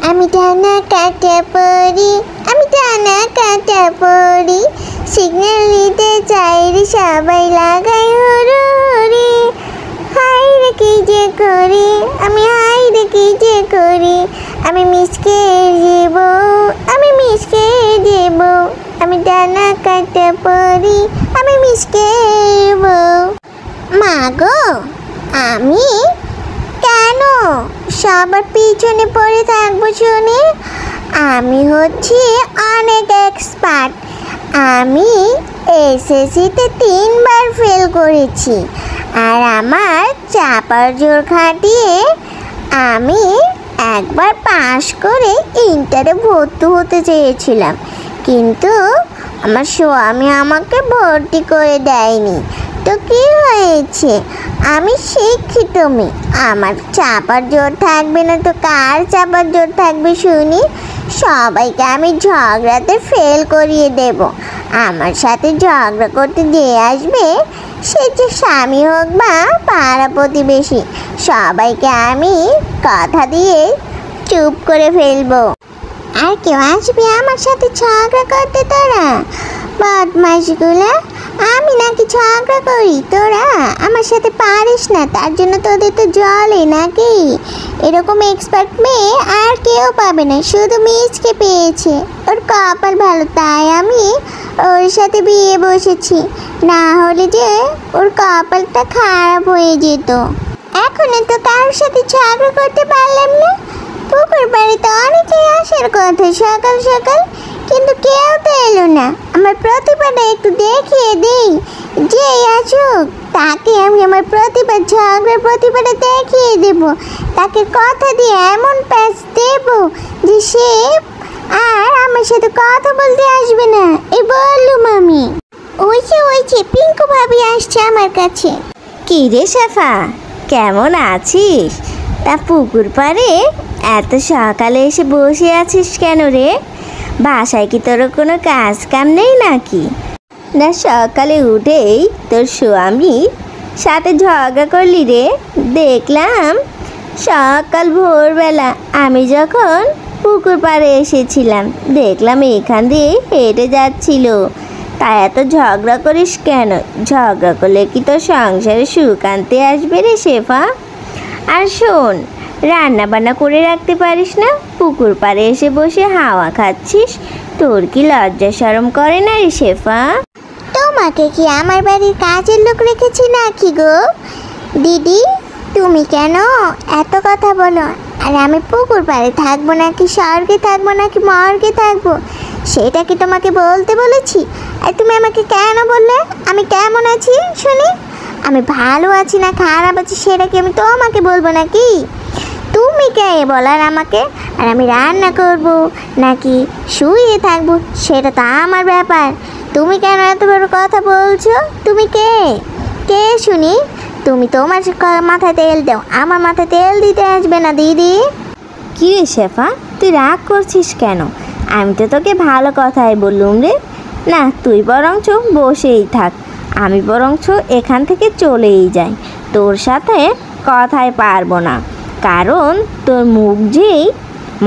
আমি ডানা কাটা পড়ি, আমি ডানা কাটা পড়ি, সিগন্যাল নিতে চাই রে সবাই লাগাই হুড়ুহুড়ি। হাই রে কি যে করি আমি, হাই রে কি যে করি, আমি মিসকে দেব, আমি মিসকে দেব, আমি ডানা কাটা পড়ি, আমি মিসকে দেব। মা গো, আমি কেন সবার পিছনে পড়ে থাকবো শুনি? আমি হচ্ছি অনেক এক্সপার্ট। আমি এসএসসিতে 3বার ফেল করেছি, আর আমার চাপার জোর খাটিয়ে আমি একবার পাশ করে ইন্টারে ভর্তি হতে চেয়েছিলাম, কিন্তু আমার স্বামী আমাকে ভর্তি করে দেয়নি। তো কি হয়েছে? আমি শিক্ষিত মেয়ে, আমার চাপার জোর থাকবে না তো কার চাপার জোর থাকবে শুনি? সবাইকে আমি ঝগড়াতে ফেল করিয়ে দেব। আমার সাথে ঝগড়া করতে দিয়ে আসবে, সে যে স্বামী হোক বা পাড়া প্রতিবেশী, সবাইকে আমি কথা দিয়ে চুপ করে ফেলবো। আর কেউ আসবে আমার সাথে ঝগড়া করতে? তোরা বদমাইশগুলা, আমি নাকি ঝগড়া করি? তোরা আমার সাথে পারিস না, তার জন্য তোদের তো জলে নাকি? এরকম এক্সপার্ট মেয়ে আর কেউ পাবে না, শুধু মিসকে পেয়েছে। ওর কপাল ভালো, তাই আমি ওর সাথে বিয়ে বসেছি, না হলে যে ওর কপালটা খারাপ হয়ে যেত। এখনো তো কারোর সাথে ঝগড়া করতে পারলাম না। পুকুর বাড়িতে অনেকেই আসার কথা সকাল সকাল, কিন্তু কেউ তো এলো না। আমার প্রতিভাটা একটু দেখিয়ে দেই, যে আসুক তাকে আমি আমার প্রতিভা, ঝগড়ার প্রতিভাটা দেখিয়ে দেব। তাকে কথা দিয়ে এমন প্যাচ দেব যে সে আর আমার সাথে কথা বলতে আসবে না। এই বললুম আমি। ওই যে পিঙ্কু ভাবি আসছে আমার কাছে। কি রে শেফা, কেমন আছিস? তা পুকুর পাড়ে এত সকালে এসে বসে আছিস কেন রে? বাসায় কি তোর কোনো কাজ কাম নেই নাকি? না সকালে উঠেই তোর স্বামীর সাথে ঝগড়া করলি রে? দেখলাম সকাল ভোরবেলা আমি যখন পুকুর পাড়ে এসেছিলাম, দেখলাম এখান দিয়ে হেঁটে যাচ্ছিল। তাই এত ঝগড়া করিস কেন? ঝগড়া করলে কি তোর সংসারে সুখ আনতে আসবে রে শেফা? আর শোন, রান্না বান্না করে রাখতে পারিস না? পুকুর পাড়ে এসে বসে হাওয়া খাচ্ছিস, তোর কি লজ্জা শরম করে না রে শেফা? তোমাকে কি আমার বাড়ির কাজের লোক রেখেছি নাকি গো? দিদি, তুমি কেন এত কথা বলো? আর আমি পুকুর পাড়ে থাকবো নাকি স্বর্গে থাকবো নাকি মর্গে থাকবো, সেটা কি তোমাকে বলতে বলেছি? আর তুমি আমাকে কেন বললে আমি কেমন আছি শুনি? আমি ভালো আছি না খারাপ আছি সেটা কি আমি তোমাকে বলবো নাকি? তুমি কে বলার আমাকে? আর আমি রান্না করব নাকি শুয়ে থাকবো সেটা তো আমার ব্যাপার। তুমি কেন এত বড় কথা বলছো? তুমি কে শুনি? তুমি তোমার মাথায় তেল দাও, আমার মাথায় তেল দিতে আসবে না দিদি। কি রে শেফা, তুই রাগ করছিস কেন? আমি তো তোকে ভালো কথাই বললুম রে। না, তুই বরঞ্চ বসেই থাক, আমি বরঞ্চ এখান থেকে চলেই যাই। তোর সাথে কথাই পারবো না, কারণ তোর মুখ যেই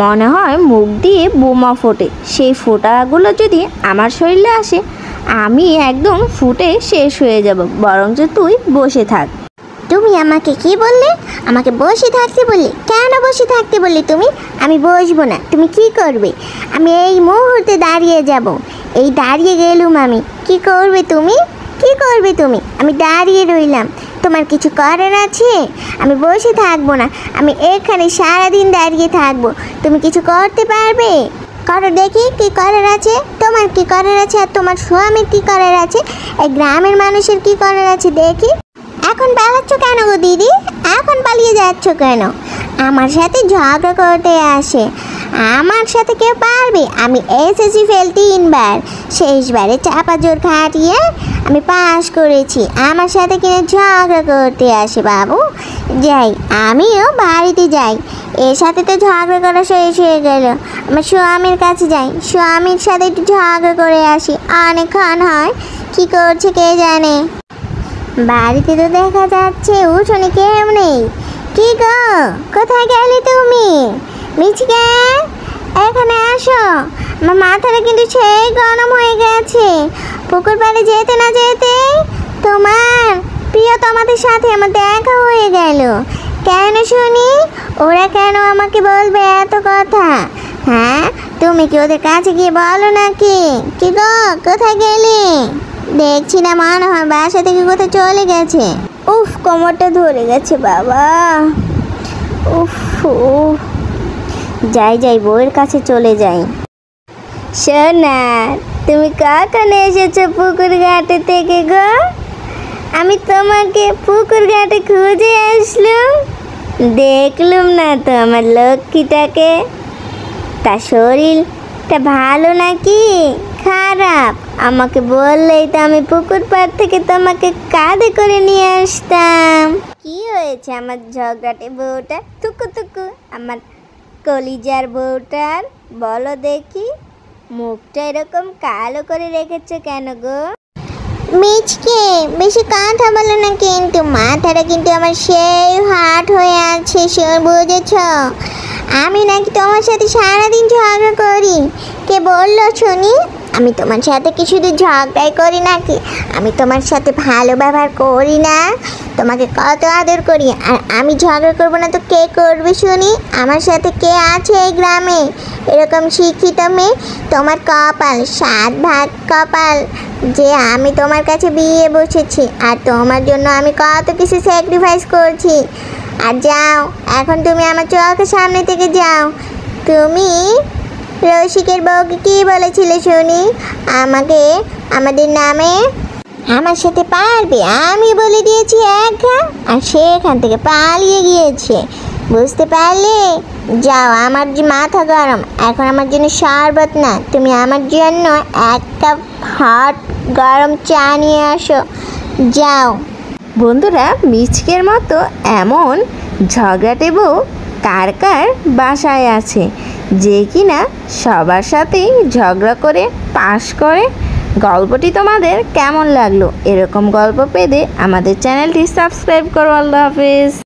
মনে হয় মুখ দিয়ে বোমা ফোটে, সেই ফোঁটাগুলো যদি আমার শরীরে আসে আমি একদম ফুটে শেষ হয়ে যাব। বরঞ্চ তুই বসে থাক। তুমি আমাকে কি বললে? আমাকে বসে থাকতে বললে? কেন বসে থাকতে বললে তুমি? আমি বসবো না। তুমি কি করবে? আমি এই মুহূর্তে দাঁড়িয়ে যাব। এই দাঁড়িয়ে গেলুম আমি। কি করবে তুমি? কি করবে তুমি? আমি দাঁড়িয়ে রইলাম, তোমার কিছু করার আছে? আমি বসে থাকবো না, আমি এখানে সারাদিন দাঁড়িয়ে থাকবো। তুমি কিছু করতে পারবে? করো দেখি, কি করার আছে? তোমার কি করার আছে? আর তোমার স্বামীর কি করার আছে? এই গ্রামের মানুষের কি করার আছে দেখি। এখন পালাচ্ছ কেন গো দিদি? এখন পালিয়ে যাচ্ছ কেন? আমার সাথে ঝগড়া করতে আসে, আমার সাথে কেউ পারবে? আমি এসএসসি ফেল 3বার, শেষবারে চাপা জোর খাটিয়ে আমি পাস করেছি। আমার সাথে কিনা ঝগড়া করতে আসে বাবু। যাই, আমিও বাড়িতে যাই। এর সাথে তো ঝগড়া করা শেষ হয়ে গেল, আমার স্বামীর কাছে যাই, স্বামীর সাথে একটু ঝগড়া করে আসি। অনেকক্ষণ হয়, কি করছে কে জানে। বাড়িতে তো দেখা যাচ্ছে উঠোনে কেউ নেই। কি গো, কোথায় গেলে তুমি? মিচকে এখানে আসো, আমার মাথাটা কিন্তু সেই গরম হয়ে গেছে। পুকুর পাড়ে যেতে না যেতে তোমার প্রিয়তমাদের সাথে আমার দেখা হয়ে গেল। কেন শুনি? ওরা কেন আমাকে বলবে এত কথা? হ্যাঁ, তুমি কি ওদের কাছে গিয়ে বলো নাকি? কি গো, কোথায় গেলে? দেখছি না, মনে হয় বাসা থেকে কোথায় চলে গেছে। উফ, কোমরটা ধরে গেছে বাবা। উফ, যাই বউয়ের কাছে চলে যাই। সোনা, তুমি কখন এসেছো পুকুর ঘাটে থেকে গো? আমি তোমাকে পুকুর ঘাটে খুঁজে আসলাম, দেখলুম না তো আমার লক্ষ্মীটাকে। তার শরীরটা ভালো নাকি খারাপ আমাকে বললেই তো আমি পুকুর পাড় থেকে তোমাকে কাঁধে করে নিয়ে আসতাম। কি হয়েছে আমার ঝগড়াটে বউটা, থুকু আমার কলিজার বউটার? বলো দেখি, মুখটা এরকম কালো করে রেখেছো কেন গো? মিচকে বেশি কথা বলো না, কিন্তু মাথাটা কিন্তু আমার সেই হাট হয়ে আছে, বুঝেছ? আমি নাকি তোমার সাথে সারাদিন ঝগড়া করি। কে বললো শুনি? আমি তোমার সাথে কি শুধু ঝগড়াই করি নাকি? আমি তোমার সাথে ভালো ব্যবহার করি না? তোমাকে কত আদর করি, আর আমি ঝগড়া করবো না তো কে করবে শুনি? আমার সাথে কে আছে এই গ্রামে এরকম শিক্ষিত মেয়ে? তোমার কপাল, 7 ভাগ কপাল যে আমি তোমার কাছে বিয়ে বসেছি, আর তোমার জন্য আমি কত কিছু স্যাক্রিফাইস করছি। আর যাও, এখন তুমি আমার চোখের সামনে থেকে যাও। তুমি রসিকের বউকে কী বলেছিলে শুনি? আমাকে আমাদের নামে আমার সাথে পারবে আমি বলে দিয়েছি একা, আর সে এখান থেকে পালিয়ে গিয়েছে। বুঝতে পারলে? যাও, আমার যে মাথা গরম, এখন আমার জন্য শরবত না, তুমি আমার জন্য 1 কাপ হট গরম চা নিয়ে আসো, যাও। বন্ধুরা, মিচকের মতো এমন ঝগড়াটে বউ কার কার বাসায় আছে, যে কিনা সবার সাথেই ঝগড়া করে পাশ করে? গল্পটি তোমাদের কেমন লাগলো? এরকম গল্প পেতে আমাদের চ্যানেলটি সাবস্ক্রাইব করো। আল্লাহ হাফেজ।